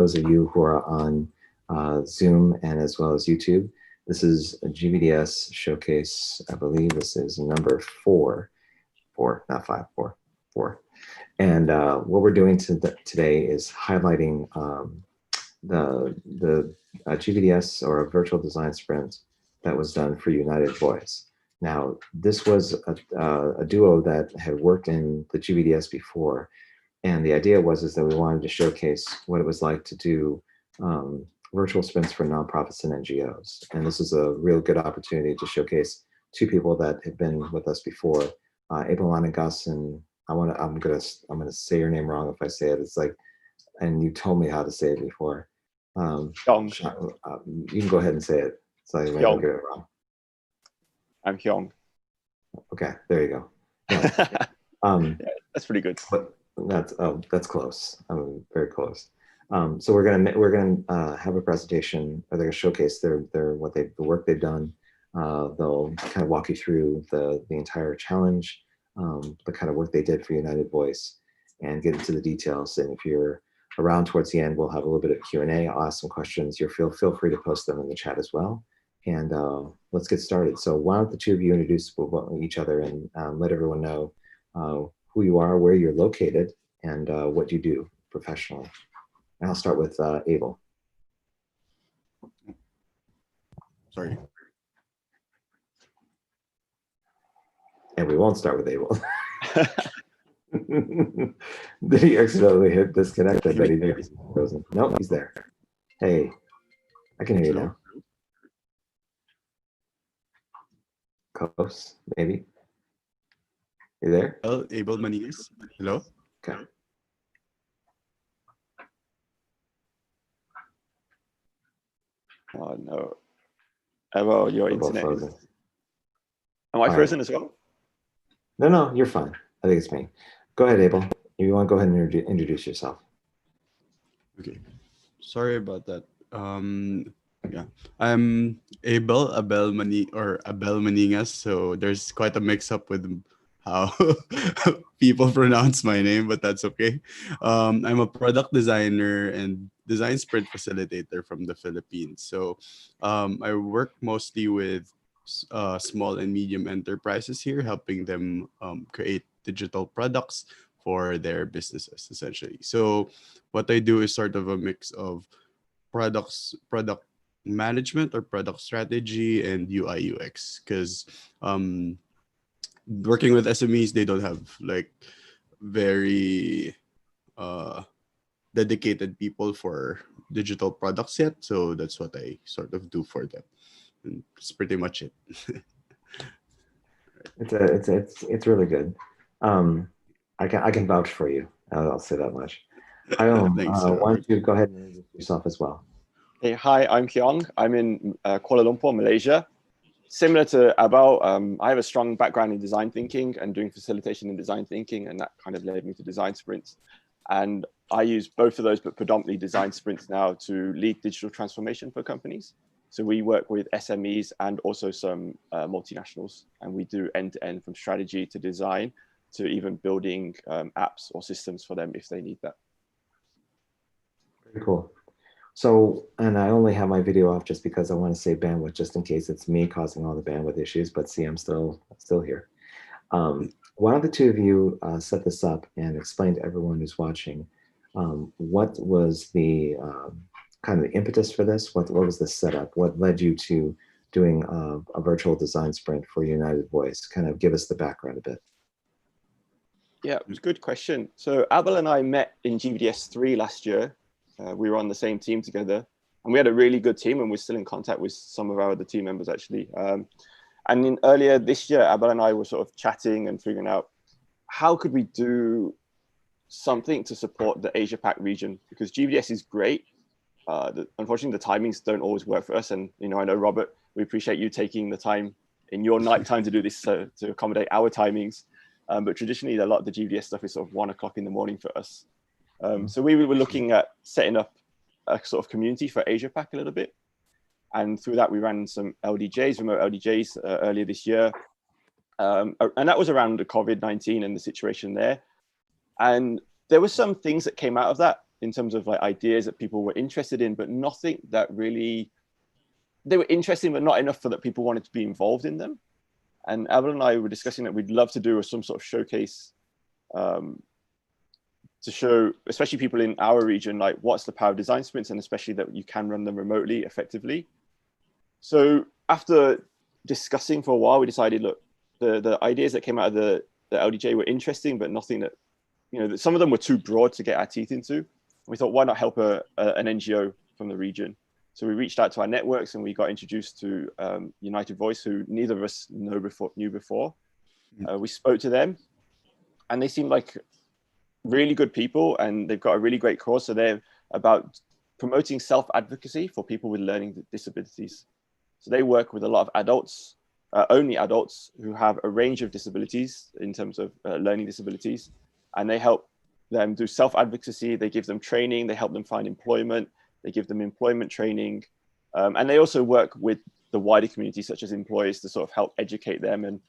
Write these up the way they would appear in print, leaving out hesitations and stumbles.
those of you who are on Zoom and as well as YouTube. This is a GVDS showcase. I believe this is number four, not five, four. And what we're doing today is highlighting the GVDS, or a virtual design sprint, that was done for United Voice. Now, this was a duo that had worked in the GVDS before, and the idea is that we wanted to showcase what it was like to do virtual sprints for nonprofits and NGOs. And this is a real good opportunity to showcase two people that have been with us before, Abel, Maningas, and I'm gonna say your name wrong if I say it. It's like, and you told me how to say it before. Hiong. You can go ahead and say it, so I don't get it wrong. I'm Hiong. Okay, there you go. Yeah, that's pretty good. But that's close. Very close. So we're gonna have a presentation, or they're gonna showcase the work they've done. They'll kind of walk you through the entire challenge, the kind of work they did for United Voice, and get into the details. And if you're around towards the end, we'll have a little bit of Q&A. I'll ask some questions. Feel free to post them in the chat as well. And let's get started. So why don't the two of you introduce each other and let everyone know who you are, where you're located, and what you do professionally. And I'll start with Abel. Sorry. And we won't start with Abel. Did he accidentally hit disconnect? I bet he did. Nope, he's there. Hey, I can hear you now. Close, maybe. You there? Abel Maningas. Hello? Okay. Oh no. Abel, your internet is... Am I frozen as well? No, you're fine. I think it's me. Go ahead, Abel. If you want to go ahead and introduce yourself. Okay. Sorry about that. Yeah, I'm Abel Maningas. So there's quite a mix-up with how people pronounce my name, but that's okay. I'm a product designer and design sprint facilitator from the Philippines. So I work mostly with small and medium enterprises here, helping them create digital products for their businesses, essentially. So what I do is sort of a mix of product management or product strategy and UI UX, because working with SMEs, they don't have like very dedicated people for digital products yet. So that's what I sort of do for them. And it's pretty much it. It's really good. I can vouch for you. I'll say that much. Hiong, why don't you go ahead and introduce yourself as well? Hey, hi, I'm Hiong. I'm in Kuala Lumpur, Malaysia. Similar to Abel, I have a strong background in design thinking and doing facilitation in design thinking, and that kind of led me to design sprints. And I use both of those, but predominantly design sprints now, to lead digital transformation for companies. So we work with SMEs and also some multinationals, and we do end-to-end from strategy to design to even building apps or systems for them if they need that. Very cool. So, and I only have my video off just because I want to save bandwidth, just in case it's me causing all the bandwidth issues, but see, I'm still here. Why don't the two of you set this up and explain to everyone who's watching what was the kind of the impetus for this? What was the setup? What led you to doing a virtual design sprint for United Voice? Kind of give us the background a bit. Yeah, it was a good question. So Abel and I met in GVDS 3 last year. We were on the same team together, and we had a really good team, and we're still in contact with some of our other team members, actually. And earlier this year, Abel and I were sort of chatting and figuring out how could we do something to support the Asia-Pac region, because GVDS is great. Unfortunately, the timings don't always work for us. And, I know, Robert, we appreciate you taking the time in your night time to do this to accommodate our timings. But traditionally, a lot of the GVDS stuff is sort of 1 o'clock in the morning for us. So we were looking at setting up a sort of community for Asia-Pac a little bit. And through that, we ran some LDJs, remote LDJs earlier this year. And that was around the COVID-19 and the situation there. And there were some things that came out of that. in terms of like ideas that people were interested in, but nothing that really, they were interesting, but not enough for that people wanted to be involved in them. And Abel and I were discussing that we'd love to do some sort of showcase to show, especially people in our region, like what's the power of design sprints, and especially that you can run them remotely effectively. So after discussing for a while, we decided, look, the ideas that came out of the LDJ were interesting, but nothing that, some of them were too broad to get our teeth into. We thought, why not help an NGO from the region? So we reached out to our networks and we got introduced to United Voice, who neither of us knew before. We spoke to them and they seemed like really good people, and they've got a really great cause. So they're about promoting self-advocacy for people with learning disabilities. So they work with a lot of adults, only adults who have a range of disabilities in terms of learning disabilities, and they help them do self-advocacy. They give them training, they help them find employment, they give them employment training, and they also work with the wider community, such as employers, to sort of help educate them and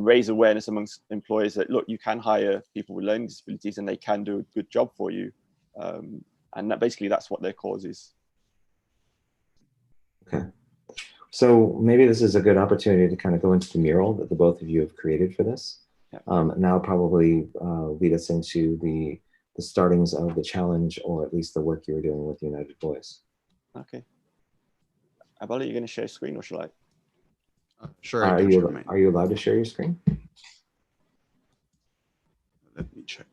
raise awareness amongst employers that, look, you can hire people with learning disabilities and they can do a good job for you. And that basically, that's what their cause is. Okay. So maybe this is a good opportunity to kind of go into the mural that the both of you have created for this. Yeah. Now probably lead us into the startings of the challenge, or at least the work you were doing with United Voice. Okay. Abel, are you going to share screen or shall I? Sure. Are you allowed to share your screen? Let me check.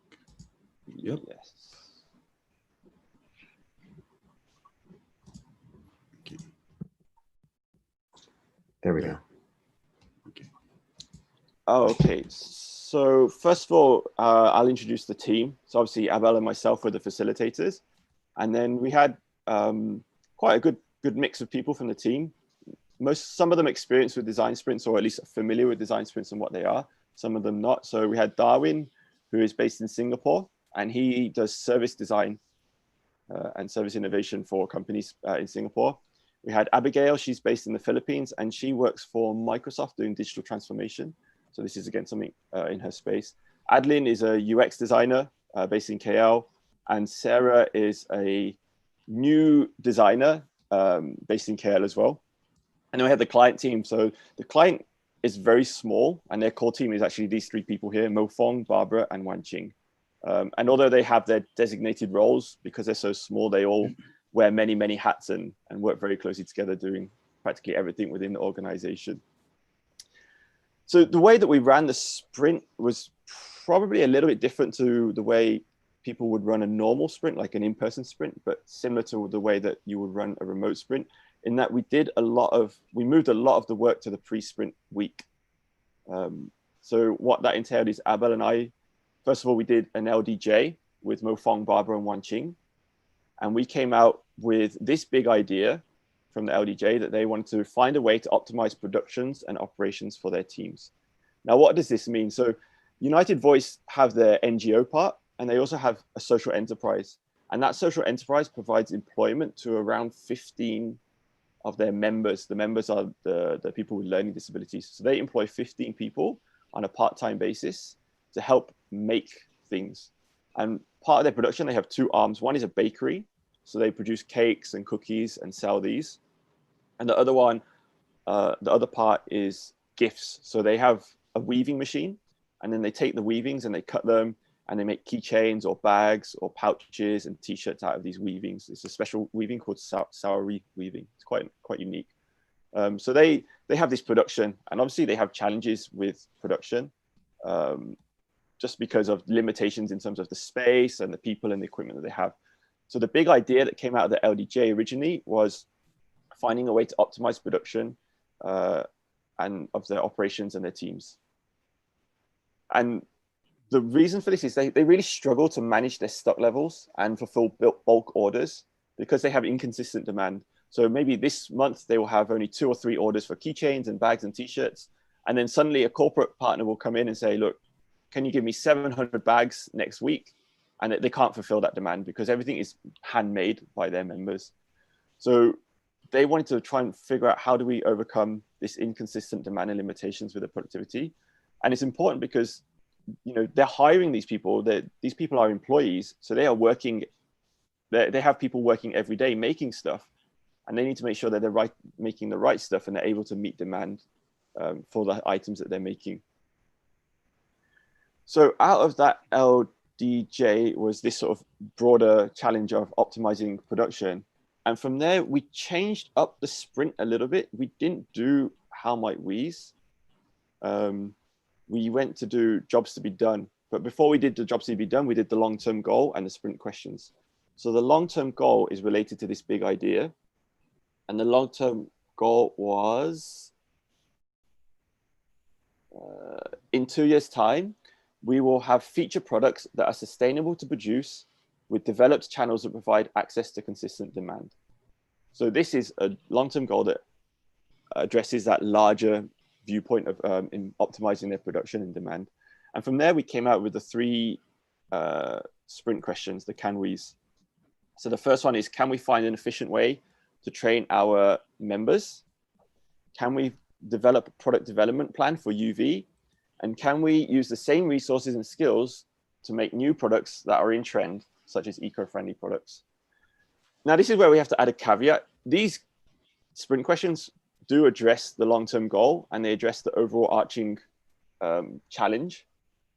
Yep. Yes. Okay. There we go. Okay. Oh, okay. So first of all, I'll introduce the team. So obviously Abel and myself were the facilitators, and then we had quite a good mix of people from the team. Some of them experienced with design sprints, or at least familiar with design sprints and what they are. Some of them not. So we had Darwin, who is based in Singapore, and he does service design and service innovation for companies in Singapore. We had Abigail, she's based in the Philippines, and she works for Microsoft doing digital transformation. So this is, again, something in her space. Adeline is a UX designer based in KL, and Sarah is a new designer based in KL as well. And then we have the client team. So the client is very small, and their core team is actually these three people here: Mo Fong, Barbara, and Wan Ching. And although they have their designated roles, because they're so small, they all wear many, many hats and work very closely together, doing practically everything within the organization. So the way that we ran the sprint was probably a little bit different to the way people would run a normal sprint, like an in-person sprint, but similar to the way that you would run a remote sprint, in that we moved a lot of the work to the pre-sprint week. So what that entailed is Abel and I, first of all, we did an LDJ with Mo Fong, Barbara, and Wan Ching. And we came out with this big idea from the LDJ that they wanted to find a way to optimize productions and operations for their teams. Now, what does this mean? So United Voice have their NGO part, and they also have a social enterprise. And that social enterprise provides employment to around 15 of their members. The members are the people with learning disabilities. So they employ 15 people on a part-time basis to help make things. And part of their production, they have two arms. One is a bakery. So they produce cakes and cookies and sell these. And the other one, the other part is gifts. So they have a weaving machine, and then they take the weavings and they cut them, and they make keychains or bags or pouches and t-shirts out of these weavings. It's a special weaving called Saori weaving. It's quite unique. So they have this production, and obviously they have challenges with production just because of limitations in terms of the space and the people and the equipment that they have. So the big idea that came out of the LDJ originally was finding a way to optimize production and of their operations and their teams. And the reason for this is they really struggle to manage their stock levels and fulfill bulk orders because they have inconsistent demand. So maybe this month they will have only 2 or 3 orders for keychains and bags and t-shirts. And then suddenly a corporate partner will come in and say, look, can you give me 700 bags next week? And they can't fulfill that demand because everything is handmade by their members. So they wanted to try and figure out, how do we overcome this inconsistent demand and limitations with the productivity? And it's important because, you know, they're hiring these people. These people are employees, so they are working they have people working every day making stuff, and they need to make sure that they're making the right stuff and they're able to meet demand for the items that they're making. So out of that LDJ was this sort of broader challenge of optimizing production. And from there, we changed up the sprint a little bit. We didn't do how might we's. We went to do jobs to be done. But before we did the jobs to be done, we did the long-term goal and the sprint questions. So the long-term goal is related to this big idea. And the long-term goal was, in 2 years' time, we will have feature products that are sustainable to produce with developed channels that provide access to consistent demand. So this is a long-term goal that addresses that larger viewpoint of in optimizing their production and demand. And from there, we came out with the 3 sprint questions, the can we's. So the first one is, can we find an efficient way to train our members? Can we develop a product development plan for UV? And can we use the same resources and skills to make new products that are in trend, such as eco-friendly products? Now, this is where we have to add a caveat. These sprint questions do address the long-term goal and they address the overall arching challenge.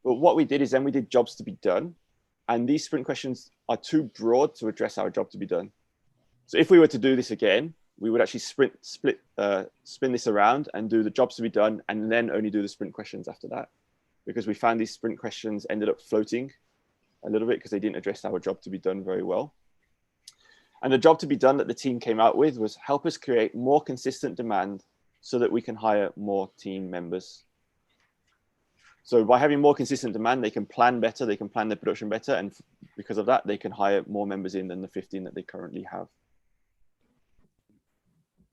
But what we did is then we did jobs to be done. And these sprint questions are too broad to address our job to be done. So if we were to do this again, we would actually spin this around and do the jobs to be done and then only do the sprint questions after that. Because we found these sprint questions ended up floating a little bit because they didn't address our job to be done very well. And the job to be done that the team came out with was help us create more consistent demand so that we can hire more team members. So by having more consistent demand, they can plan better, they can plan their production better. And because of that, they can hire more members in than the 15 that they currently have.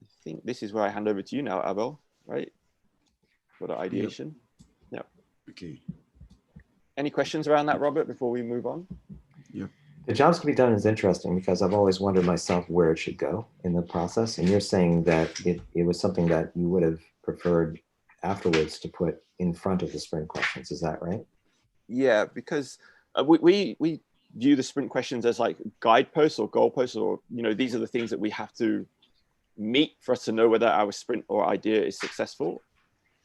I think this is where I hand over to you now, Abel, right? For the ideation. Yep. Okay. Any questions around that, Robert, before we move on? Yep. The jobs to be done is interesting because I've always wondered myself where it should go in the process. And you're saying that it was something that you would have preferred afterwards to put in front of the sprint questions. Is that right? Yeah, because we view the sprint questions as like guideposts or goalposts, or, you know, these are the things that we have to meet for us to know whether our sprint or idea is successful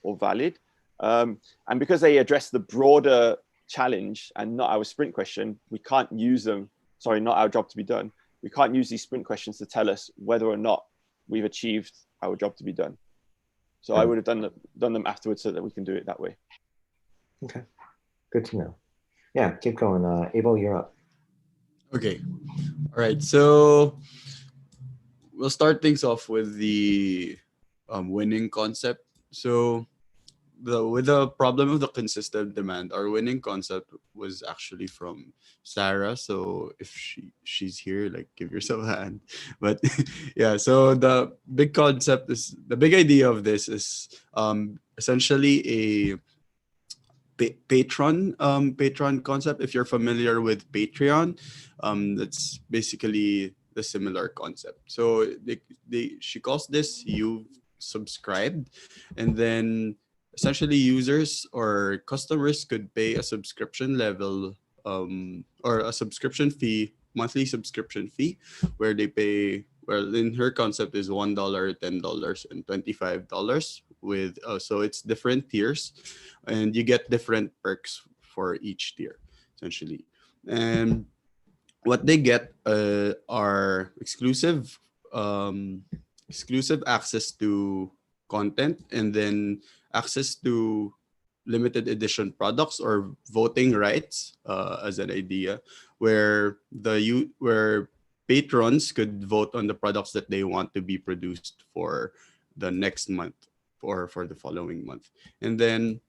or valid. And because they address the broader challenge and not our sprint question, we can't use them, sorry, not our job to be done. We can't use these sprint questions to tell us whether or not we've achieved our job to be done. So I would have done them afterwards so that we can do it that way. Okay, good to know. Yeah, keep going. Abel, you're up. Okay. All right. So we'll start things off with the winning concept. So with the problem of the consistent demand, our winning concept was actually from Sarah. So if she's here, like, give yourself a hand. But yeah, so the big concept is, the big idea of this is essentially a patron concept. If you're familiar with Patreon, that's basically the similar concept. So she calls this "You've subscribed," and then essentially users or customers could pay a subscription level or a subscription fee, monthly subscription fee, where they pay, well, in her concept is $1, $10, and $25 with so it's different tiers, and you get different perks for each tier essentially. And what they get are exclusive access to content, and then access to limited edition products or voting rights as an idea, where patrons could vote on the products that they want to be produced for the next month or for the following month. And then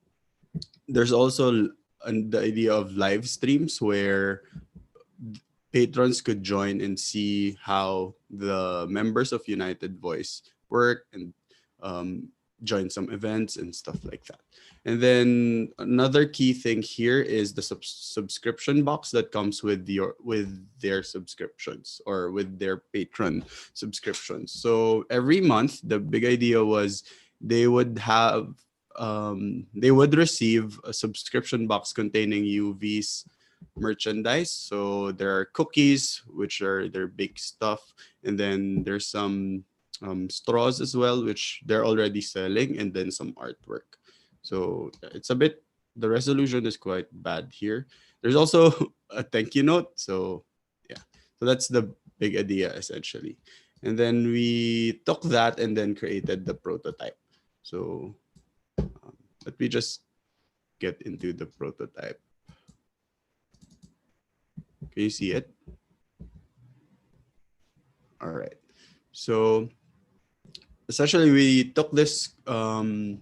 there's also the idea of live streams where patrons could join and see how the members of United Voice work and join some events and stuff like that. And then another key thing here is the subscription box that comes with their subscriptions or with their patron subscriptions. So every month, the big idea was they would receive a subscription box containing UV's merchandise. So there are cookies, which are their big stuff, and then there's some straws as well, which they're already selling, and then some artwork. So it's a bit, the resolution is quite bad here. There's also a thank you note. So yeah, so that's the big idea essentially. And then we took that and then created the prototype. So let me just get into the prototype. Can you see it? All right. So essentially, we took the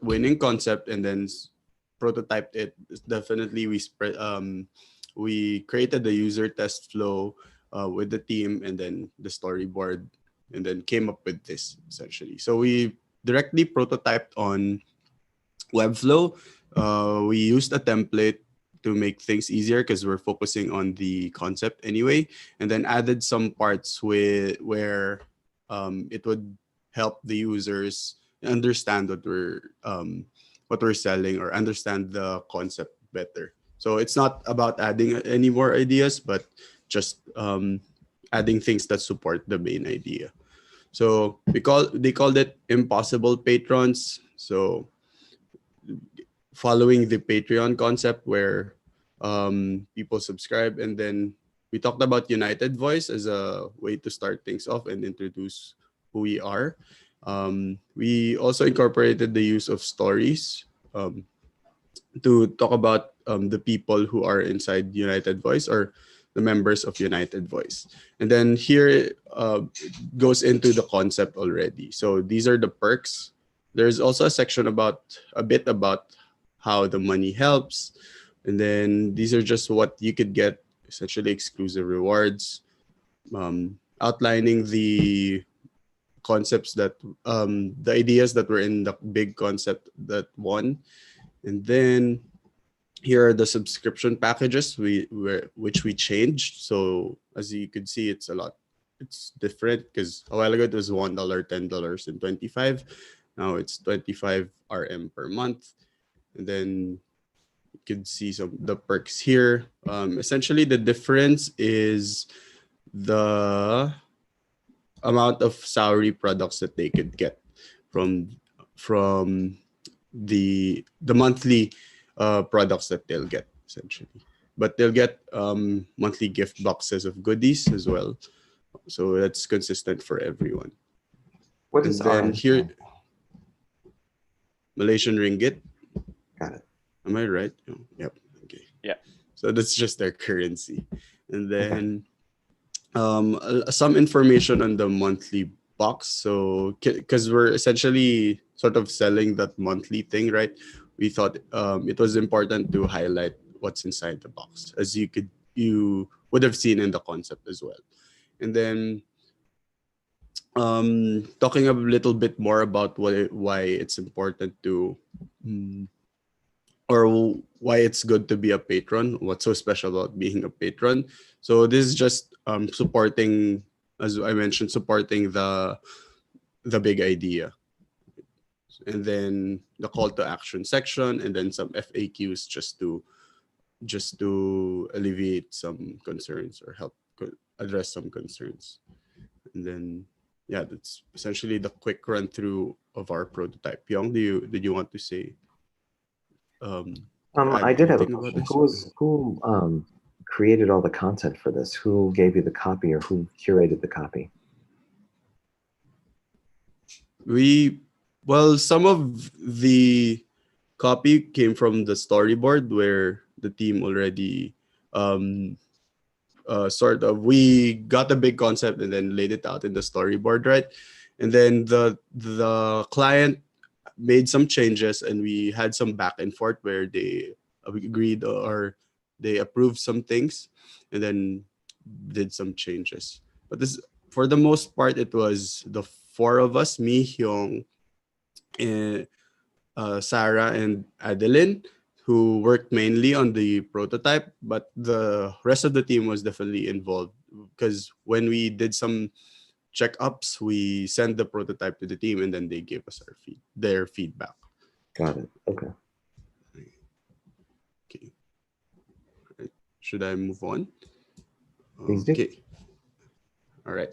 winning concept and then prototyped it. Definitely, we created the user test flow with the team and then the storyboard, and then came up with this essentially. So we directly prototyped on Webflow. We used a template to make things easier because we're focusing on the concept anyway, and then added some parts where it would help the users understand what we're selling or understand the concept better. So it's not about adding any more ideas, but just adding things that support the main idea. So they called it impossible patrons. So following the Patreon concept where people subscribe, and then we talked about United Voice as a way to start things off and introduce who we are. We also incorporated the use of stories to talk about the people who are inside United Voice or the members of United Voice. And then here goes into the concept already. So these are the perks. There's also a section about a bit about how the money helps. And then these are just what you could get, essentially exclusive rewards, outlining the concepts that the ideas that were in the big concept that won. And then here are the subscription packages which we changed. So as you could see, it's different because a while ago it was $1, $10, and 25. Now it's 25 RM per month. And then you can see some the perks here. Essentially the difference is the amount of salary products that they could get from the monthly products that they'll get essentially. But they'll get monthly gift boxes of goodies as well. So that's consistent for everyone. What And is then RM? here, Malaysian ringgit. Got it. Am I right? Oh, yep. Okay. Yeah. So that's just their currency. And then some information on the monthly box. So because we're essentially sort of selling that monthly thing, right? We thought it was important to highlight what's inside the box, as you would have seen in the concept as well. And then talking a little bit more about why it's important to or why it's good to be a patron, what's so special about being a patron. So this is just supporting, as I mentioned, supporting the big idea. And then the call to action section, and then some FAQs just to alleviate some concerns or help address some concerns. And then yeah, that's essentially the quick run through of our prototype. Hiong, did you want to say I did have a anything about question. this? Who created all the content for this? Who gave you the copy, or who curated the copy? Well, some of the copy came from the storyboard where the team already sort of, we got a big concept and then laid it out in the storyboard, right? And then the client made some changes, and we had some back and forth where they agreed or they approved some things and then did some changes. But this, for the most part, it was the four of us, me, Hyung, and Sarah, and Adeline, who worked mainly on the prototype, but the rest of the team was definitely involved because when we did some checkups, we sent the prototype to the team and then they gave us their feedback. Got it. Okay. Okay. should I move on? Please do. Okay. All right.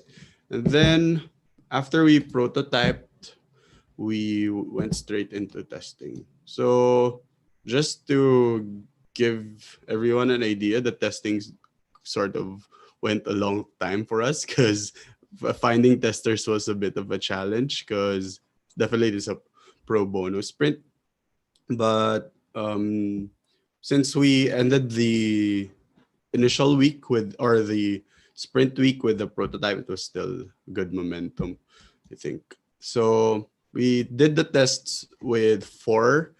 And then after we prototyped, we went straight into testing. So just to give everyone an idea, the testing sort of went a long time for us because finding testers was a bit of a challenge because definitely it's a pro bono sprint. But since we ended the initial week with, or the sprint week with the prototype, it was still good momentum, I think. So we did the tests with 4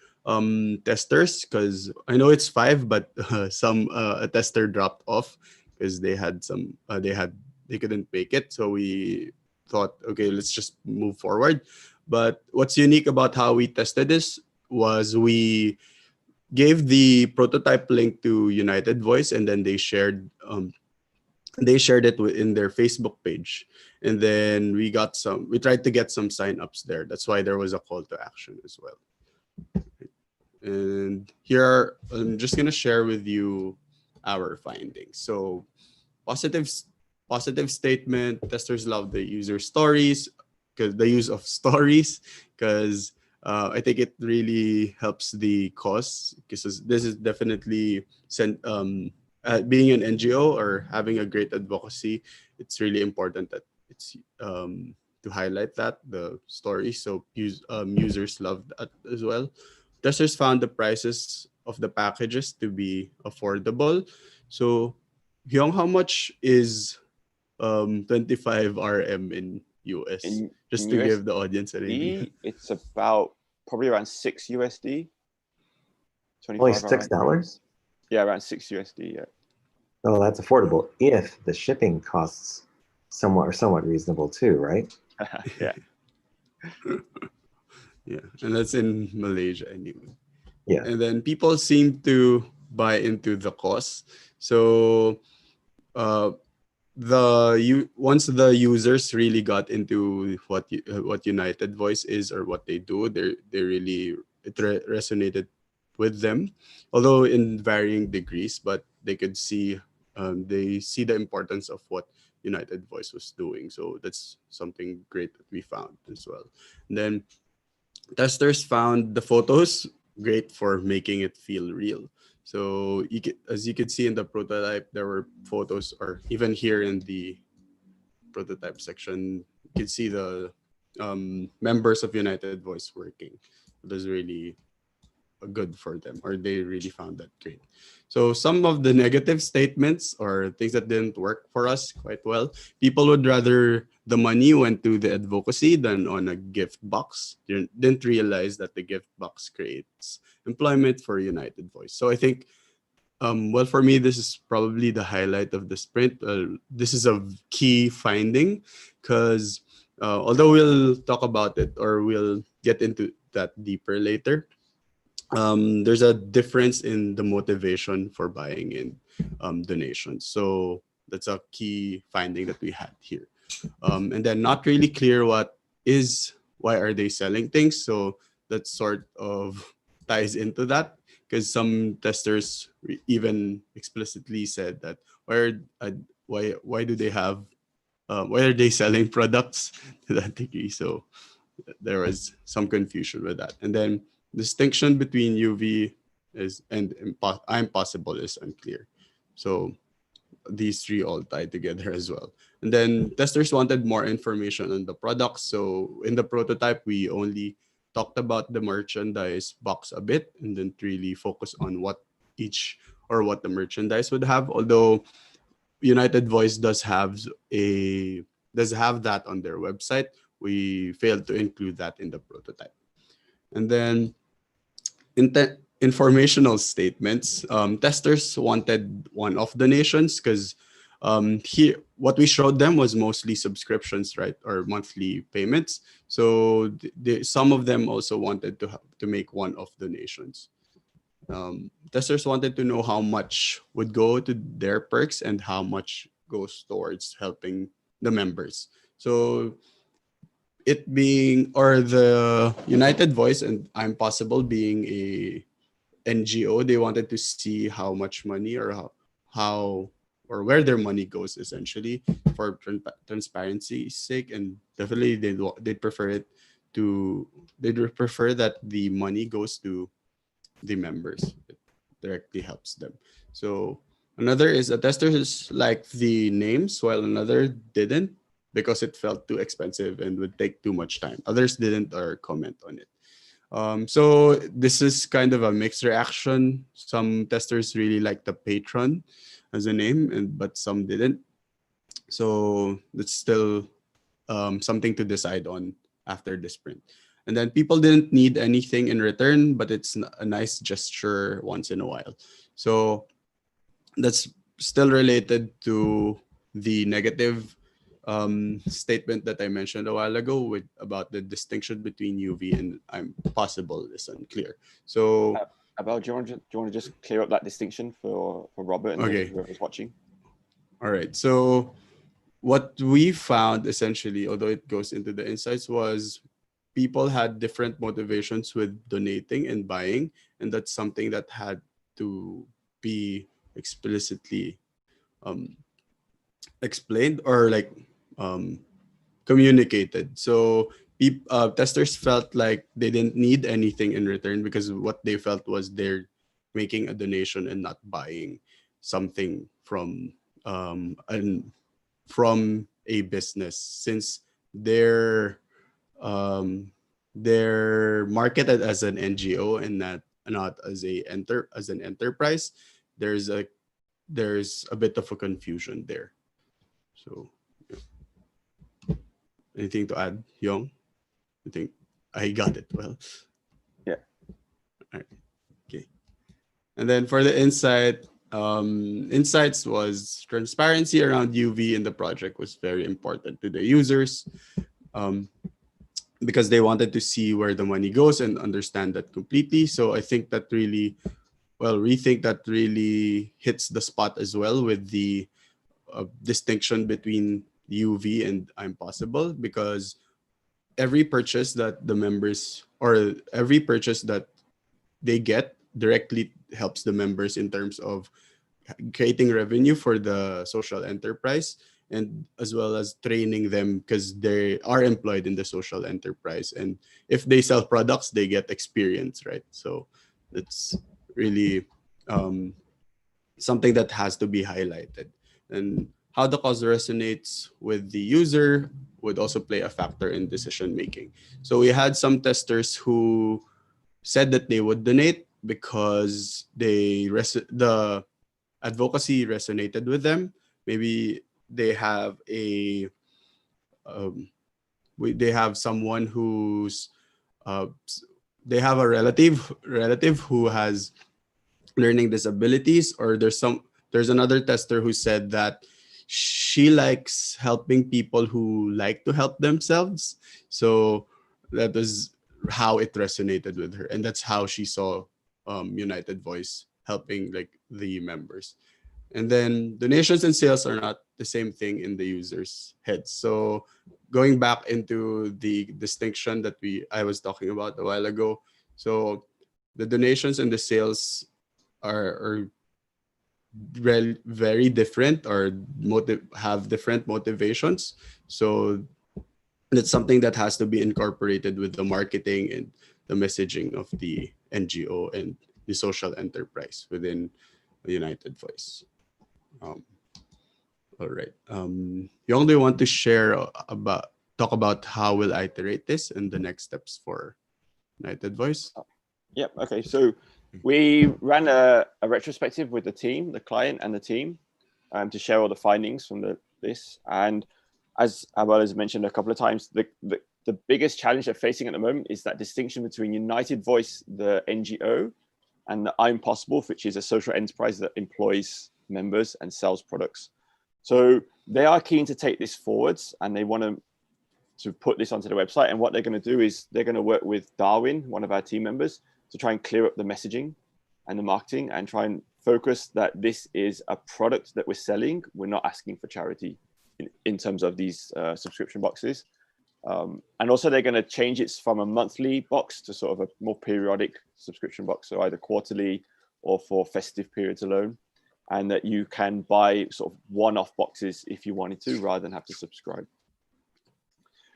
testers because I know it's 5, but some a tester dropped off because they had some they couldn't make it. So we thought, okay, let's just move forward. But what's unique about how we tested this was we gave the prototype link to United Voice, and then they shared it in their Facebook page, and then we tried to get some signups there. That's why there was a call to action as well. And here I'm just gonna share with you our findings. So positive statement: testers love the user stories, because the use of stories, because I think it really helps the cause, because this is definitely being an NGO or having a great advocacy. It's really important that it's to highlight that the story, so users love that as well. Testers found the prices of the packages to be affordable. So, Hyung, how much is 25 RM in US? Just in to give USD, the audience an idea. it's about probably around 6 USD. Only 25 $6? Yeah, around 6 USD. Yeah. Oh, that's affordable if the shipping costs are somewhat reasonable too, right? Yeah. Yeah, and that's in Malaysia anyway. Yeah. And then people seem to buy into the cost. So once the users really got into what United Voice is or what they do, they really resonated with them, although in varying degrees. But they could see they see the importance of what United Voice was doing. So that's something great that we found as well. And then testers found the photos great for making it feel real. So as you could see in the prototype, there were photos, or even here in the prototype section, you can see the members of United Voice working. It was really good for them, or they really found that great. So some of the negative statements or things that didn't work for us quite well: people would rather the money went to the advocacy than on a gift box. They didn't realize that the gift box creates employment for United Voice. So I think, well, for me, this is probably the highlight of the sprint. This is a key finding because although we'll talk about it, or we'll get into that deeper later, there's a difference in the motivation for buying in donations. So that's a key finding that we had here. And then not really clear why are they selling things. So that sort of ties into that, because some testers even explicitly said that why do they have why are they selling products to that degree? So there was some confusion with that. And then distinction between UV and impossible is unclear. So these 3 all tied together as well. And then testers wanted more information on the products. So in the prototype, we only talked about the merchandise box a bit, and then really focus on what the merchandise would have. Although United Voice does have that on their website, we failed to include that in the prototype. And then informational statements. Testers wanted one-off donations because here what we showed them was mostly subscriptions, right, or monthly payments. So some of them also wanted to make one-off donations. Testers wanted to know how much would go to their perks and how much goes towards helping the members. So it being, or the United Voice and I'm Possible being a NGO, they wanted to see how much money or how or where their money goes, essentially, for transparency's sake. And definitely they'd prefer it to they'd prefer that the money goes to the members. It directly helps them. So another is a testers like the names, while another didn't, because it felt too expensive and would take too much time. Others didn't or comment on it. So this is kind of a mixed reaction. Some testers really like the patron as a name, but some didn't. So it's still something to decide on after the sprint. And then people didn't need anything in return, but it's a nice gesture once in a while. So that's still related to the negative statement that I mentioned a while ago about the distinction between UV and I'm possible is unclear. So Abel, do you want to just clear up that distinction for Robert and whoever's watching? All right. So what we found essentially, although it goes into the insights, was people had different motivations with donating and buying, and that's something that had to be explicitly explained or like communicated. So testers felt like they didn't need anything in return because what they felt was they're making a donation and not buying something from from a business, since they're marketed as an NGO and not as an enterprise. There's a bit of a confusion there. So anything to add, Hiong? I think I got it well. Yeah. All right. Okay. And then for the insights was transparency around UV in the project was very important to the users, because they wanted to see where the money goes and understand that completely. So I think that really, we think that really hits the spot as well with the distinction between UV and I'm possible, because every purchase that the members or every purchase that they get directly helps the members in terms of creating revenue for the social enterprise, and as well as training them because they are employed in the social enterprise. And if they sell products, they get experience, right? So it's really something that has to be highlighted. And how the cause resonates with the user would also play a factor in decision making. So we had some testers who said that they would donate because the advocacy resonated with them. Maybe they have they have someone who's they have a relative who has learning disabilities, or there's another tester who said that she likes helping people who like to help themselves. So that is how it resonated with her, and that's how she saw United Voice helping like the members. And then donations and sales are not the same thing in the user's heads. So going back into the distinction that I was talking about a while ago, so the donations and the sales are very different, or have different motivations. So that's something that has to be incorporated with the marketing and the messaging of the NGO and the social enterprise within United Voice. All right. Yong, do you want to talk about how we'll iterate this and the next steps for United Voice? Yep. Okay. So we ran a retrospective with the team, the client and the team, to share all the findings from this. And as Abel has mentioned a couple of times, the biggest challenge they're facing at the moment is that distinction between United Voice, the NGO, and the I'm Possible, which is a social enterprise that employs members and sells products. So they are keen to take this forwards, and they want to put this onto the website. And what they're going to do is they're going to work with Darwin, one of our team members, to try and clear up the messaging and the marketing and try and focus that this is a product that we're selling. We're not asking for charity in terms of these subscription boxes. And also they're going to change it from a monthly box to sort of a more periodic subscription box. So either quarterly or for festive periods alone. and that you can buy sort of one-off boxes if you wanted to, rather than have to subscribe.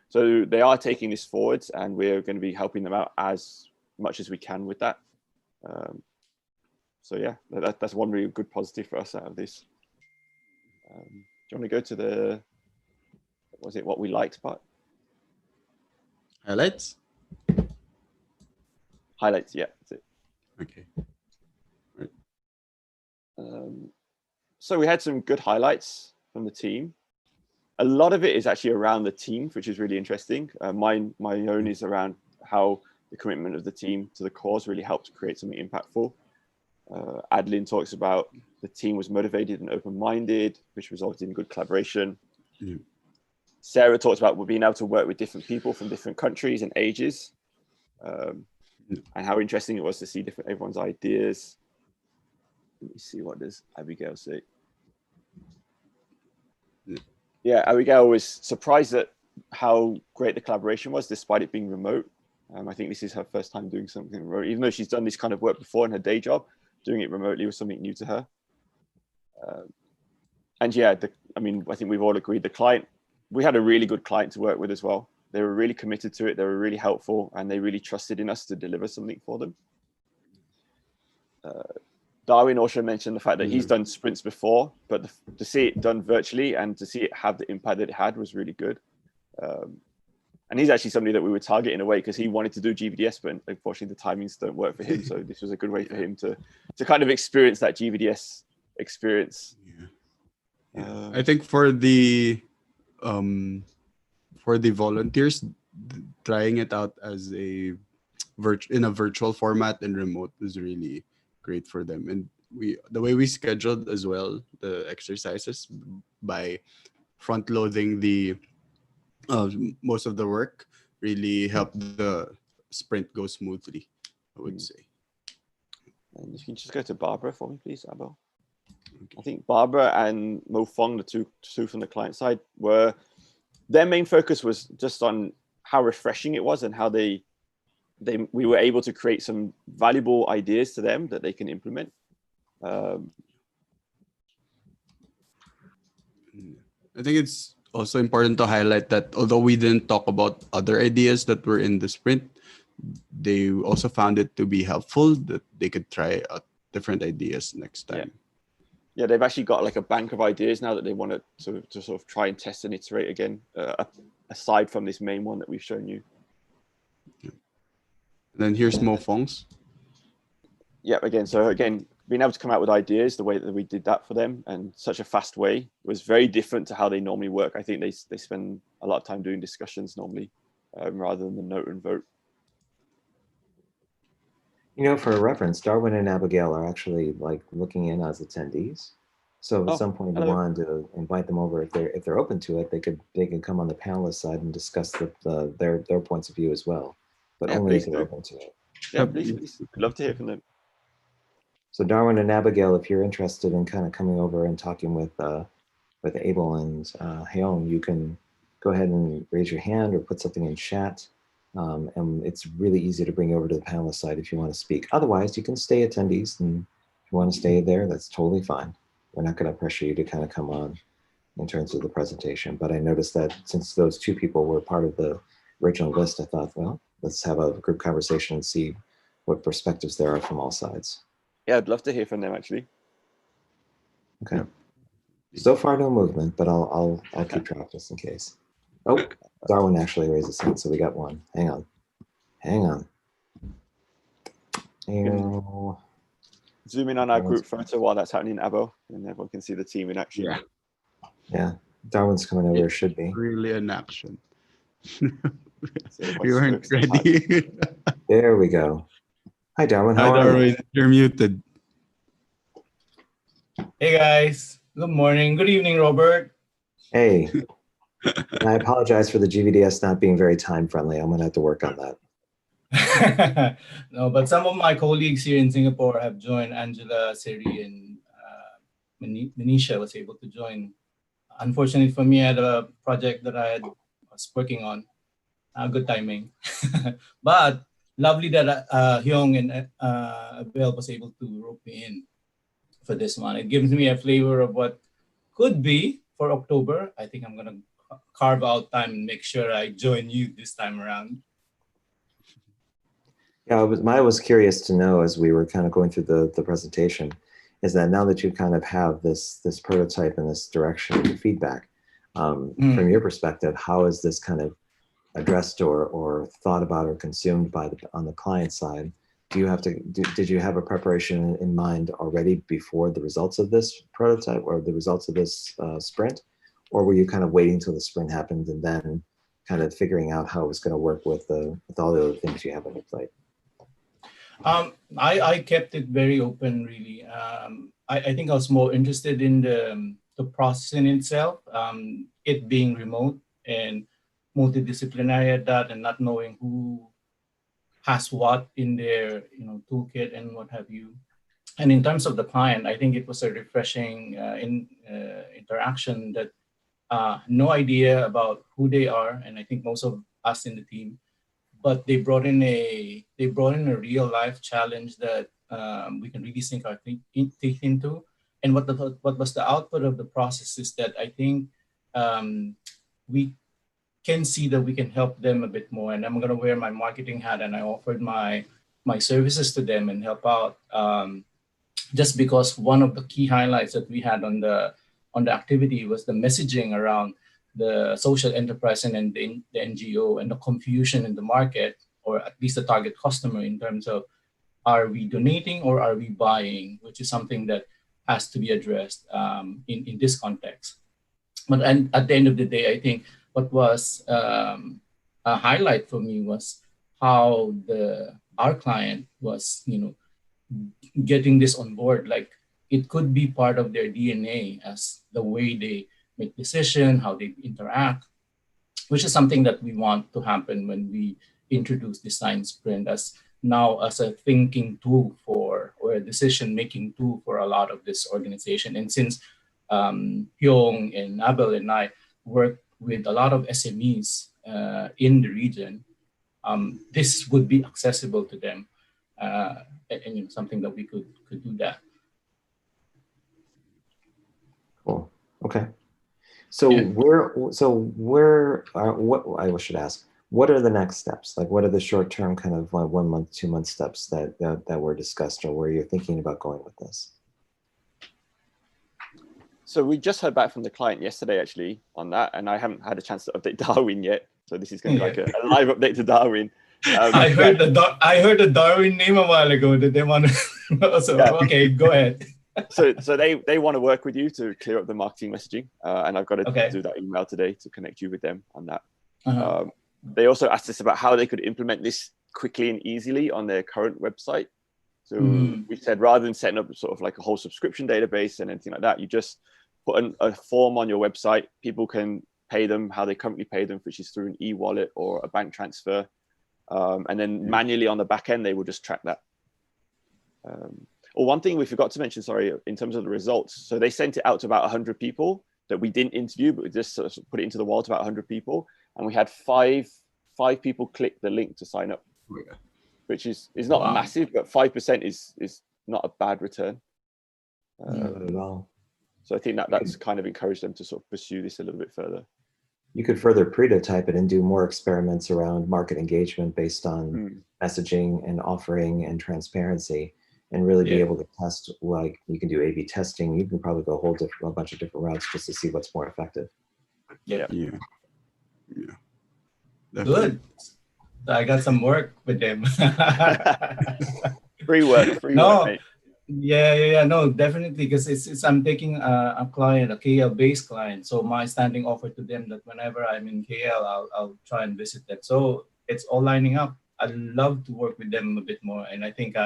So they are taking this forwards, and we're going to be helping them out as much as we can with that. So yeah, that's one really good positive for us out of this. Do you want to go to the, was it what we liked part? Highlights? Highlights, yeah, that's it. Okay. Right. So we had some good highlights from the team. A lot of it is actually around the team, which is really interesting. My own is around how the commitment of the team to the cause really helped create something impactful. Adeline talks about the team was motivated and open-minded, which resulted in good collaboration. Yeah. Sarah talks about being able to work with different people from different countries and ages, and how interesting it was to see everyone's ideas. Let me see, what does Abigail say? Yeah, Abigail was surprised at how great the collaboration was, despite it being remote. I think this is her first time doing something remote, even though she's done this kind of work before in her day job. Doing it remotely was something new to her. And yeah, I think we've all agreed the client, we had a really good client to work with as well. They were really committed to it. They were really helpful, and they really trusted in us to deliver something for them. Darwin also mentioned the fact that he's done sprints before, but to see it done virtually and to see it have the impact that it had was really good. And he's actually somebody that we would target in a way, because he wanted to do GVDS, but unfortunately the timings don't work for him. So this was a good way for him to kind of experience that GVDS experience. Yeah. I think for the volunteers, trying it out as in a virtual format and remote was really great for them. And the way we scheduled as well the exercises by front loading the most of the work really helped the sprint go smoothly, I would say. And you can just go to Barbara for me, please, Abel. Okay. I think Barbara and Mo Fong, the two from the client side, their main focus was just on how refreshing it was and how we were able to create some valuable ideas to them that they can implement. I think it's also important to highlight that although we didn't talk about other ideas that were in the sprint, they also found it to be helpful that they could try out different ideas next time. Yeah, they've actually got like a bank of ideas now that they want to sort of try and test and iterate again, aside from this main one that we've shown you. Then here's Mo Fong's. Yeah, again, being able to come out with ideas the way that we did that for them and such a fast way was very different to how they normally work. I think they spend a lot of time doing discussions normally rather than the note and vote. You know, for a reference, Darwin and Abigail are actually like looking in as attendees. So at some point, we wanted to invite them over if they're open to it. They can come on the panelist side and discuss their points of view as well, but only if they're open to it. Yeah, please. I'd love to hear from them. So Darwin and Abigail, if you're interested in kind of coming over and talking with Abel and Hiong, you can go ahead and raise your hand or put something in chat. And it's really easy to bring over to the panelist side if you want to speak. Otherwise, you can stay attendees, and if you want to stay there, that's totally fine. We're not going to pressure you to kind of come on in terms of the presentation. But I noticed that since those two people were part of the original list, I thought, well, let's have a group conversation and see what perspectives there are from all sides. Yeah, I'd love to hear from them actually. Okay. So far, no movement, but I'll keep track just in case. Oh, Darwin actually raised his hand, so we got one. Hang on. Zoom in on our group photo while that's happening, Abel, and everyone can see the team in action. Yeah. Darwin's coming over. Should be really in action. We weren't ready. There we go. Hi, Darwin. How are you? You're muted. Hey guys, good morning, good evening, Robert. Hey, I apologize for the GVDS not being very time friendly. I'm gonna have to work on that. No, but some of my colleagues here in Singapore have joined. Angela, Siri, and Manisha was able to join. Unfortunately for me, I had a project that I was working on. Good timing, but lovely that Hiong and Abel was able to rope me in. for this one. It gives me a flavor of what could be for October. I think I'm gonna carve out time and make sure I join you this time around. Yeah, I was curious to know as we were kind of going through the presentation, is that now that you kind of have this prototype and this direction and feedback, from your perspective, how is this kind of addressed or thought about or consumed by on the client side? Do you have to did you have a preparation in mind already before the results of this prototype or the results of this sprint, or were you kind of waiting till the sprint happened and then kind of figuring out how it was going to work with all the other things you have on your plate? I kept it very open, really. I think I was more interested in the processing itself, it being remote and multidisciplinary at that, and not knowing who has what in their toolkit and what have you. And in terms of the client, I think it was a refreshing interaction that no idea about who they are, and I think most of us in the team, but they brought in a real life challenge that we can really sink our teeth into. And what was the output of the process is that I think we can see that we can help them a bit more. And I'm going to wear my marketing hat, and I offered my services to them and help out. Just because one of the key highlights that we had on the activity was the messaging around the social enterprise and the NGO, and the confusion in the market, or at least the target customer, in terms of, are we donating or are we buying, which is something that has to be addressed in this context. But at the end of the day, I think what was a highlight for me was how our client was, getting this on board. Like, it could be part of their DNA as the way they make decisions, how they interact, which is something that we want to happen when we introduce design sprint as a thinking tool or a decision-making tool for a lot of this organization. And since Hiong and Abel and I work with a lot of SMEs in the region, this would be accessible to them, and something that we could do that. Cool. Okay. So Yeah. what I should ask, what are the next steps? Like, what are the short-term kind of 1 month, 2 month steps that were discussed, or where you're thinking about going with this? So we just heard back from the client yesterday, actually, on that, and I haven't had a chance to update Darwin yet. So this is going to be like a live update to Darwin. I heard the Darwin name a while ago that they want to. So yeah. Okay, go ahead. So they want to work with you to clear up the marketing messaging, and I've got to do that email today to connect you with them on that. They also asked us about how they could implement this quickly and easily on their current website. So we said, rather than setting up sort of like a whole subscription database and anything like that, you just put a form on your website. People can pay them how they currently pay them, which is through an e-wallet or a bank transfer. And then manually on the back end, they will just track that. Or one thing we forgot to mention, sorry, in terms of the results. So they sent it out to about 100 people that we didn't interview, but we just sort of put it into the wall to about 100 people. And we had five people click the link to sign up, which is not massive, but 5% is not a bad return. Not at all. So I think that's kind of encouraged them to sort of pursue this a little bit further. You could further prototype it and do more experiments around market engagement based on messaging and offering and transparency, and really be able to test. Like, you can do A/B testing. You can probably go a bunch of different routes just to see what's more effective. Yeah. Good. I got some work with them. Free work, mate. Yeah, no, definitely, because it's I'm taking a client, a KL-based client, so my standing offer to them that whenever I'm in KL, I'll try and visit them. So it's all lining up. I'd love to work with them a bit more, and I think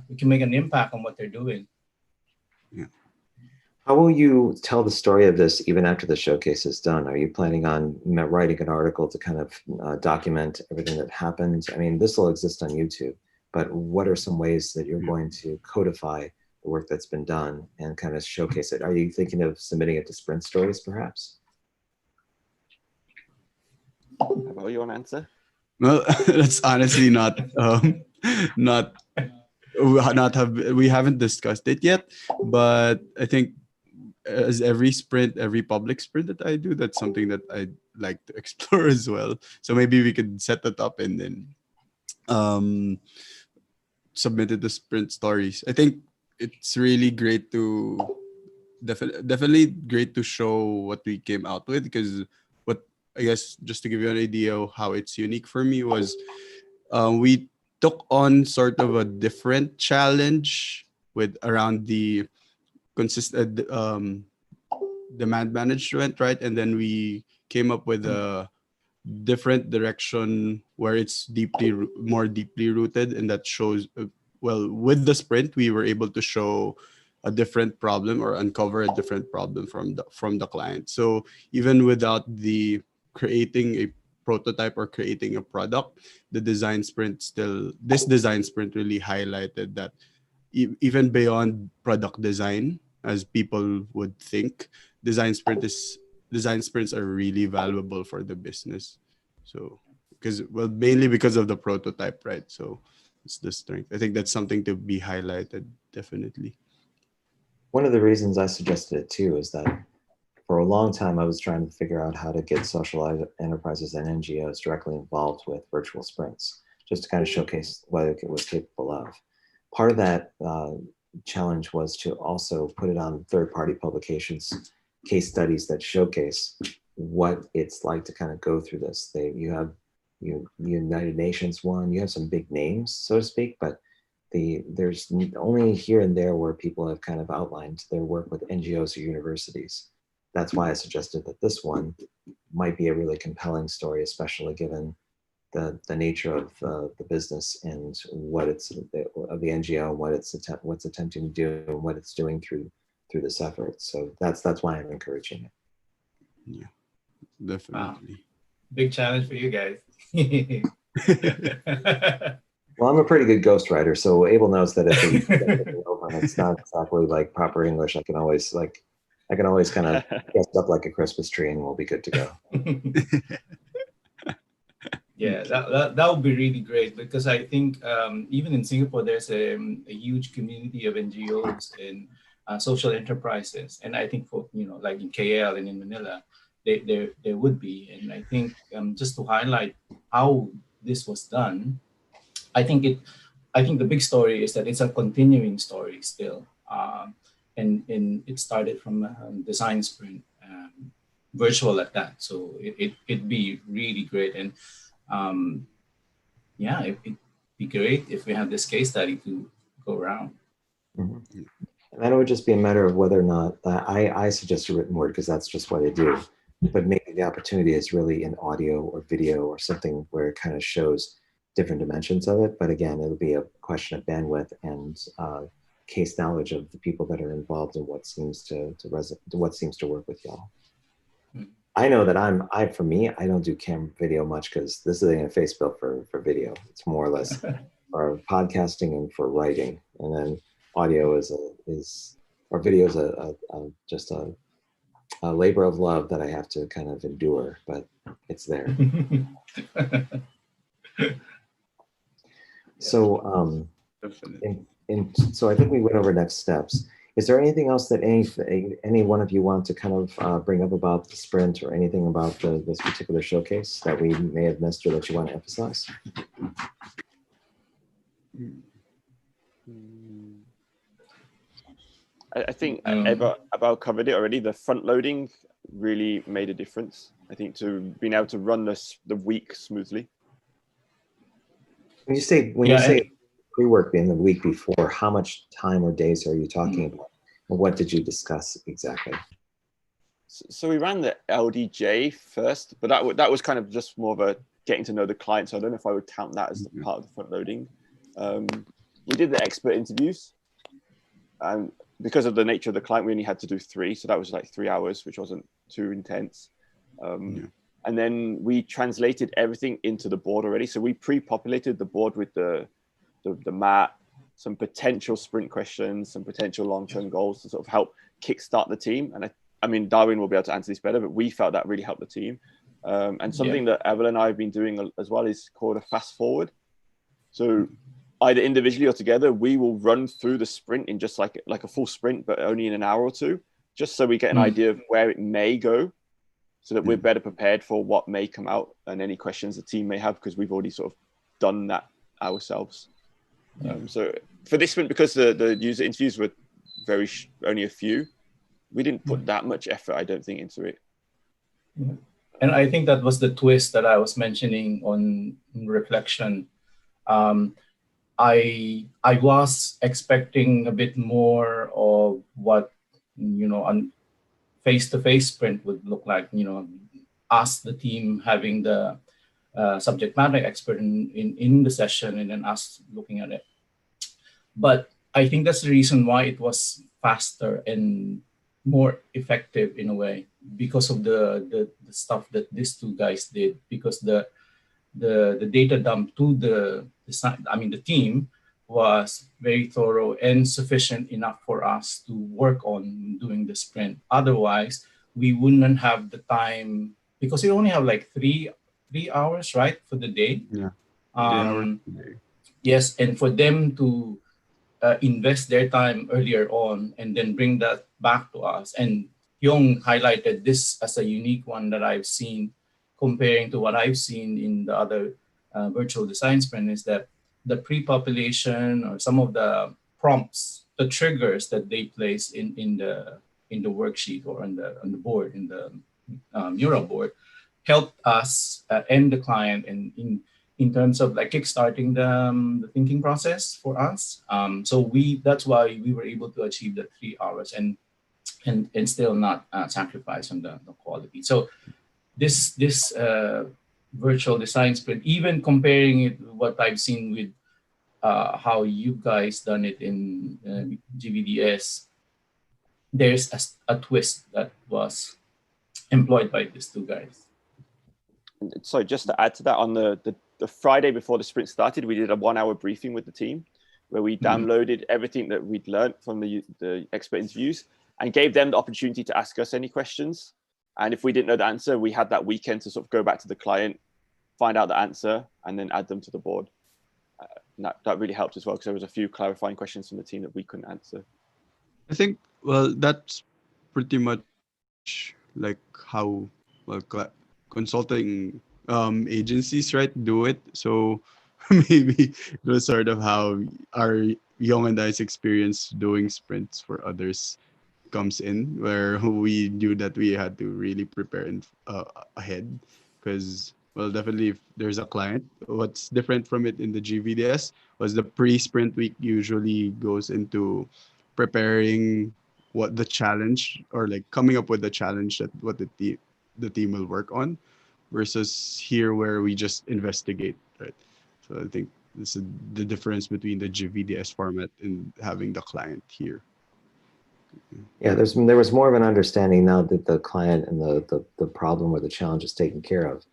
we can make an impact on what they're doing. Yeah. How will you tell the story of this even after the showcase is done? Are you planning on writing an article to kind of document everything that happened? I mean, this will exist on YouTube, but what are some ways that you're going to codify the work that's been done and kind of showcase it? Are you thinking of submitting it to Sprint Stories, perhaps? Well, you want to answer? Well, that's honestly not we haven't discussed it yet, but I think as every public sprint that I do, that's something that I'd like to explore as well. So maybe we could set that up and then submit it to sprint stories. I think it's really great to definitely great to show what we came out with, because what I guess, just to give you an idea of how it's unique for me, was we took on sort of a different challenge with around the consistent demand management, right? And then we came up with a different direction where it's more deeply rooted, and that shows well, with the sprint we were able to show a different problem or uncover a different problem from the client. So even without the creating a prototype or creating a product, this design sprint really highlighted that even beyond product design, as people would think, design sprints are really valuable for the business. So mainly because of the prototype, right? So it's the strength. I think that's something to be highlighted, definitely. One of the reasons I suggested it too is that for a long time I was trying to figure out how to get social enterprises and NGOs directly involved with virtual sprints, just to kind of showcase what it was capable of. Part of that challenge was to also put it on third-party publications, case studies that showcase what it's like to kind of go through this. You have United Nations one, you have some big names, so to speak, but there's only here and there where people have kind of outlined their work with NGOs or universities. That's why I suggested that this one might be a really compelling story, especially given the nature of the business and what it's of the NGO, what's attempting to do and what it's doing through this effort. So that's why I'm encouraging it. Yeah, definitely. Wow. Big challenge for you guys. Well, I'm a pretty good ghostwriter, so Abel knows that if it's not exactly like proper English, I can always kind of dress up like a Christmas tree and we'll be good to go. Yeah, that would be really great, because I think even in Singapore, there's a huge community of NGOs and social enterprises. And I think for, like in KL and in Manila, there would be. And I think just to highlight how this was done, I think the big story is that it's a continuing story still. And it started from design sprint, virtual at that. So it'd be really great. And yeah, it'd be great if we have this case study to go around. Mm-hmm. And then it would just be a matter of whether or not I suggest a written word, because that's just what I do. But maybe the opportunity is really in audio or video or something where it kind of shows different dimensions of it. But again, it'll be a question of bandwidth and case knowledge of the people that are involved in what seems to work with y'all. I know that for me, I don't do camera video much, because this is a face built for video. It's more or less for podcasting and for writing. And then audio or video is just a labor of love that I have to kind of endure, but it's there. So, so I think we went over next steps. Is there anything else that any one of you want to kind of bring up about the sprint, or anything about this particular showcase that we may have missed or that you want to emphasize? I think Abel covered it already. The front loading really made a difference, I think, to being able to run the week smoothly. When you say pre-work being the week before, how much time or days are you talking about? And what did you discuss exactly? So we ran the LDJ first, but that was kind of just more of a getting to know the client. So I don't know if I would count that as the part of the front loading. We did the expert interviews, and because of the nature of the client, we only had to do 3. So that was like 3 hours, which wasn't too intense. And then we translated everything into the board already. So we pre-populated the board with the map, some potential sprint questions, some potential long-term goals to sort of help kickstart the team. And I mean, Darwin will be able to answer this better, but we felt that really helped the team. And something that Abel and I have been doing as well is called a fast forward. So either individually or together, we will run through the sprint in just like a full sprint, but only in an hour or two, just so we get an idea of where it may go, so that we're better prepared for what may come out and any questions the team may have, because we've already sort of done that ourselves. So for this sprint, because the user interviews were only a few, we didn't put that much effort, I don't think, into it. And I think that was the twist that I was mentioning on reflection. I was expecting a bit more of what, a face-to-face sprint would look like. Us, the team, having the subject matter expert in the session, and then us looking at it. But I think that's the reason why it was faster and more effective in a way, because of the stuff that these two guys did, because the data dump to the team was very thorough and sufficient enough for us to work on doing the sprint. Otherwise, we wouldn't have the time, because we only have like three hours, right, for the day. Yeah. Yes, and for them to invest their time earlier on and then bring that back to us. And Hiong highlighted this as a unique one that I've seen, comparing to what I've seen in the other virtual design sprint, is that the pre-population or some of the prompts, the triggers that they place in the worksheet or on the board, in the mural board, helped us and the client in terms of like kickstarting the thinking process for us. So that's why we were able to achieve the 3 hours and still not sacrifice on the quality. So this virtual design sprint, even comparing it to what I've seen with how you guys done it in GVDS, there's a twist that was employed by these two guys. So just to add to that, on the Friday before the sprint started, we did a 1 hour briefing with the team where we downloaded everything that we'd learned from the expert interviews and gave them the opportunity to ask us any questions. And if we didn't know the answer, we had that weekend to sort of go back to the client, find out the answer, and then add them to the board. That really helped as well, because there was a few clarifying questions from the team that we couldn't answer. I think, well, that's pretty much like how consulting agencies, right, do it. So maybe it was sort of how our Hiong and I's experience doing sprints for others comes in, where we knew that we had to really prepare ahead, because, well, definitely if there's a client, what's different from it in the GVDS was the pre-sprint week usually goes into preparing what the challenge, or like coming up with the challenge that what the team will work on, versus here where we just investigate, right? So I think this is the difference between the GVDS format and having the client here. Yeah, there was more of an understanding now that the client and the problem or the challenge is taken care of.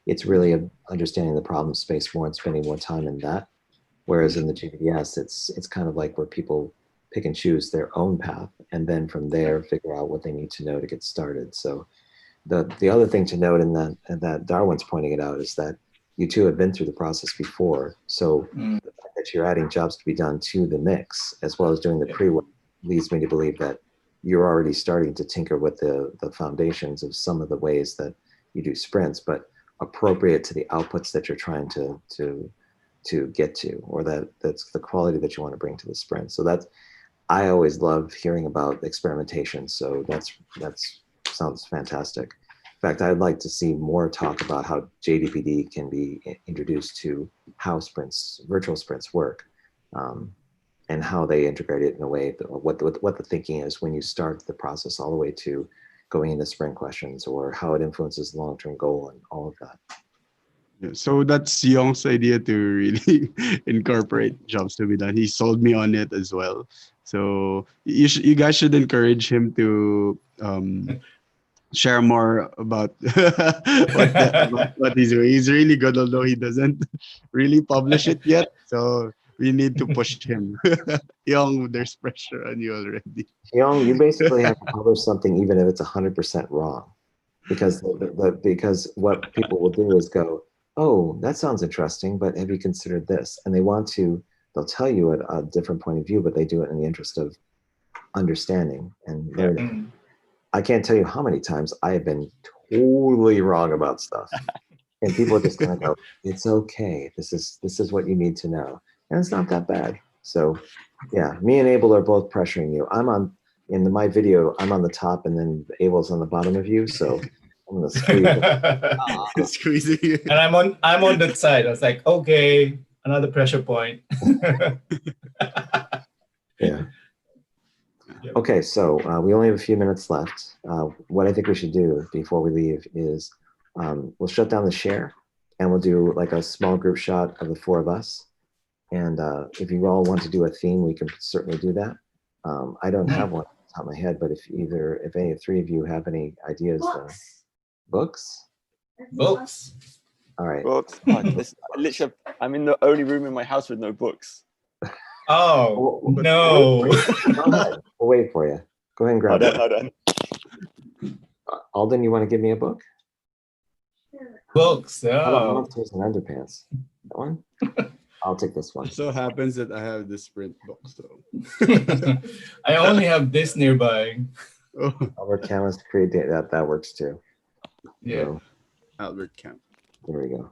It's really understanding the problem space more and spending more time in that. Whereas in the GVDS, it's kind of like where people pick and choose their own path, and then from there figure out what they need to know to get started. So the other thing to note in that Darwin's pointing it out is that you two have been through the process before. So the fact that you're adding jobs to be done to the mix, as well as doing the pre-work, leads me to believe that you're already starting to tinker with the foundations of some of the ways that you do sprints, but appropriate to the outputs that you're trying to get to, or that's the quality that you want to bring to the sprint. So I always love hearing about experimentation. So that's sounds fantastic. In fact, I'd like to see more talk about how JDPD can be introduced to how virtual sprints work, and how they integrate it in a way, what the thinking is when you start the process all the way to going into sprint questions, or how it influences the long-term goal and all of that. Yeah, so that's Young's idea to really incorporate jobs to be done. He sold me on it as well. So you guys should encourage him to share more about what he's doing. He's really good, although he doesn't really publish it yet. So we need to push him. Young, there's pressure on you already. Hiong, you basically have to publish something even if it's 100% wrong, because because what people will do is go, oh, that sounds interesting, but have you considered this? And they want to they'll tell you a different point of view, but they do it in the interest of understanding and learning. I can't tell you how many times I have been totally wrong about stuff. And people just kind of go, it's okay. This is what you need to know. And it's not that bad. So yeah, me and Abel are both pressuring you. In my video, I'm on the top and then Abel's on the bottom of you. So I'm gonna squeeze. Squeezing you. And I'm on that side. I was like, okay, another pressure point. Yeah. Okay, so we only have a few minutes left. What I think we should do before we leave is we'll shut down the share and we'll do like a small group shot of the four of us. And if you all want to do a theme, we can certainly do that. I don't have one off the top of my head, but if any three of you have any ideas, books? Books. All right. Books. Literally, I'm in the only room in my house with no books. Oh, no. Go ahead. We'll wait for you. Go ahead and grab it. Hold on. Alden, you want to give me a book? Books. How Oh. about Tears and Underpants? That one? I'll take this one. It so happens that I have the Sprint book, so. I only have this nearby. Oh, Albert Camus create that works too. Yeah. So, Albert Camp. there we go.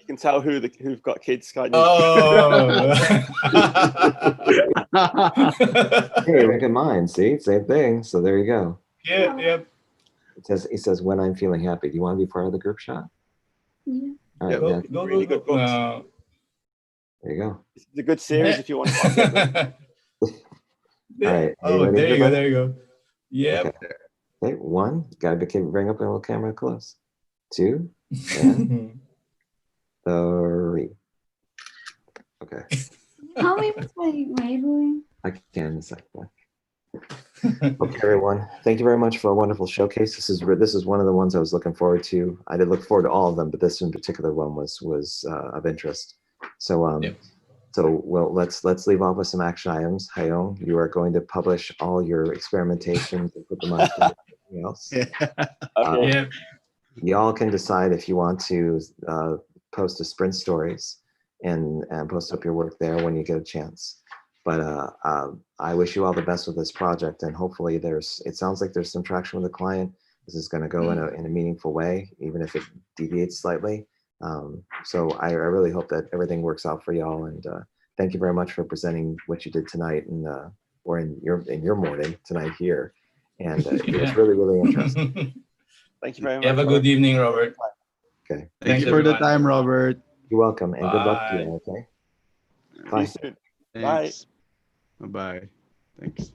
You can tell who've got kids, can't you? Oh. Hey, look at mine. See, same thing. So there you go. Yeah, yep. It says when I'm feeling happy. Do you want to be part of the group shot? Yeah. All right, Yeah. yeah, Really good books. there you go. It's a good series if you want to watch it. All right. Oh, ready, there you go. everybody? There you go. Yep. Okay, one. Got to bring up a little camera close. Two and three. Okay, How many was my doing? I can in a second. Okay, everyone. Thank you very much for a wonderful showcase. This is one of the ones I was looking forward to. I did look forward to all of them, but this in particular one was of interest. So Yep. so well, let's leave off with some action items. Hiong, you are going to publish all your experimentations and put them on something else. Okay. Yeah. Y'all can decide if you want to post a sprint stories and post up your work there when you get a chance. But I wish you all the best with this project, and hopefully it sounds like there's some traction with the client. This is going to go in a meaningful way, even if it deviates slightly. So I really hope that everything works out for y'all, and thank you very much for presenting what you did tonight or in your morning tonight here. And it was really, really interesting. Thank you very much. Have a good evening, Robert. Okay. Thank Thanks, you for the everyone. time, Robert. You're welcome, and good luck to you, okay? See you Bye. soon. Thanks. Bye-bye. Thanks.